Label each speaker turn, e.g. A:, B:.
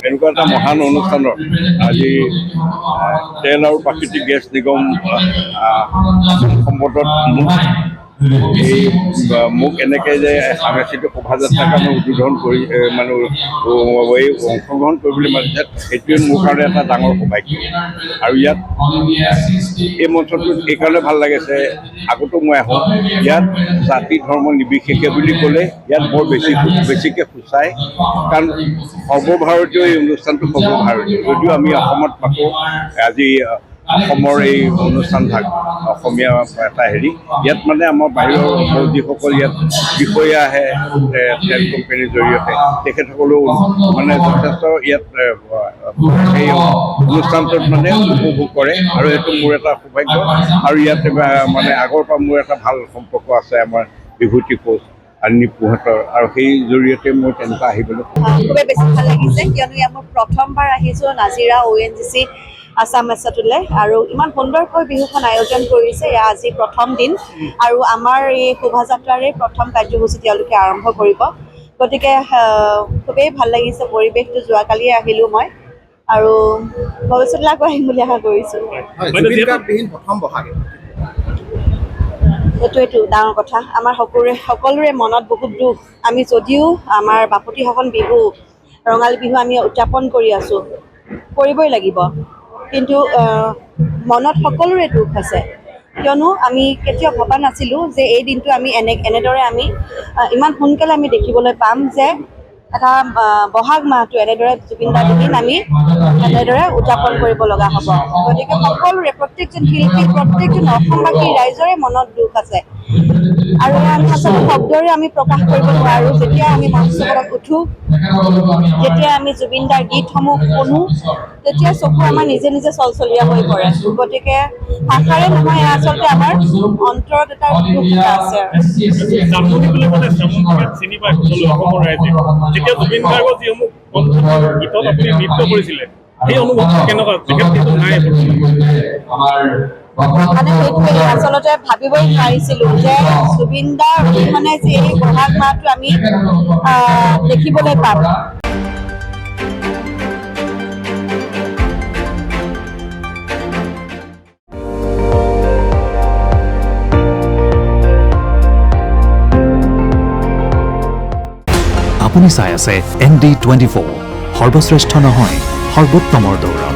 A: এনেকুৱা এটা মহান অনুষ্ঠানত আজি তেল আৰু প্ৰাকৃতিক গেছ নিগম সম্পদত মোক এনেকৈ যে সাংস্কৃতিক শোভাযাত্ৰাৰ কাৰণে উদ্বোধন কৰি মানে এই অংশগ্ৰহণ কৰিবলৈ মাতিছে, সেইটোৱে মোৰ কাৰণে এটা ডাঙৰ সৌভাগ্য। আৰু ইয়াত এই মঞ্চটোত এইকাৰণে ভাল লাগিছে, আগতো মই আহোঁ, ইয়াত জাতি ধৰ্ম নিৰ্বিশেষে বুলি ক'লে ইয়াত বৰ বেছিকৈ সূচায়, কাৰণ সৰ্বভাৰতীয় এই অনুষ্ঠানটো সৰ্বভাৰতীয়। যদিও আমি অসমত থাকোঁ, আজি অসমৰ এই অনুষ্ঠানভাগ অসমীয়া এটা হেৰি, ইয়াত মানে আমাৰ বাহিৰৰ যিসকল ইয়াত বিষয়া আহে তেল কোম্পানীৰ জৰিয়তে, তেখেতসকলেও মানে যথেষ্ট ইয়াত সেই অনুষ্ঠানটোত মানে উপভোগ কৰে, আৰু এইটো মোৰ এটা সৌভাগ্য। আৰু ইয়াত মানে আগৰ পৰা মোৰ এটা ভাল সম্পৰ্ক আছে আমাৰ বিভূতি কোচ নিপুহঁতৰ, আৰু সেই জৰিয়তে মোৰ তেনেকুৱা আহিবলৈ
B: খুবেই বেছি ভাল লাগিছে, কিয়নো ইয়াত মই প্ৰথমবাৰ আহিছোঁ নাজিৰা ONGC আছাম মেছাটোলৈ, আৰু ইমান সুন্দৰকৈ বিহুখন আয়োজন কৰিছে। এয়া আজি প্ৰথম দিন, আৰু আমাৰ এই শোভাযাত্ৰাৰে প্ৰথম কাৰ্যসূচী তেওঁলোকে আৰম্ভ কৰিব, গতিকে খুবেই ভাল লাগিছে পৰিৱেশটো। যোৱাকালিয়ে আহিলোঁ মই, আৰু ভৱিষ্যতলৈ আকৌ আহিম বুলি আশা কৰিছোঁ। এইটোৱেইটো ডাঙৰ কথা, আমাৰ সকলোৰে মনত বহুত দুখ। আমি যদিও আমাৰ বাপতিসাহোন বিহু, ৰঙালী বিহু আমি উদযাপন কৰি আছোঁ, কৰিবই লাগিব, কিন্তু মনত সকলোৰে দুখ আছে, কিয়নো আমি কেতিয়াও ভবা নাছিলোঁ যে এই দিনটো আমি এনেদৰে আমি ইমান সোনকালে আমি দেখিবলৈ পাম, যে এটা বহাগ মাহটো এনেদৰে জুবিনদাৰ দিন আমি এনেদৰে উদযাপন কৰিব লগা হ'ব। গতিকে সকলোৰে, প্ৰত্যেকজন শিল্পী, প্ৰত্যেকজন অসমবাসী ৰাইজৰে মনত দুখ আছে, আৰু আমি আচলতে শব্দৰে আমি প্ৰকাশ কৰিব নোৱাৰোঁ। যেতিয়া আমি মঞ্চখনত উঠোঁ, যেতিয়া আমি জুবিনদাৰ গীতসমূহ শুনো, তেতিয়া চকু আমাৰ নিজে নিজে চলচলীয়া হৈ পৰে। গতিকে ভাষাৰে নহয়, আচলতে আমাৰ অন্তৰত এটা দুখ এটা আছে। মানে সেইটোৱে আচলতে ভাবিবই নোৱাৰিছিলোঁ যে জুবিনদাৰ অবিহনে যে এই বহাগ মাহটো আমি দেখিবলৈ পাম।
C: আপুনি চাই আছে ND24, সৰ্বশ্ৰেষ্ঠ নহয়, সৰ্বোত্তমৰ দৌৰ।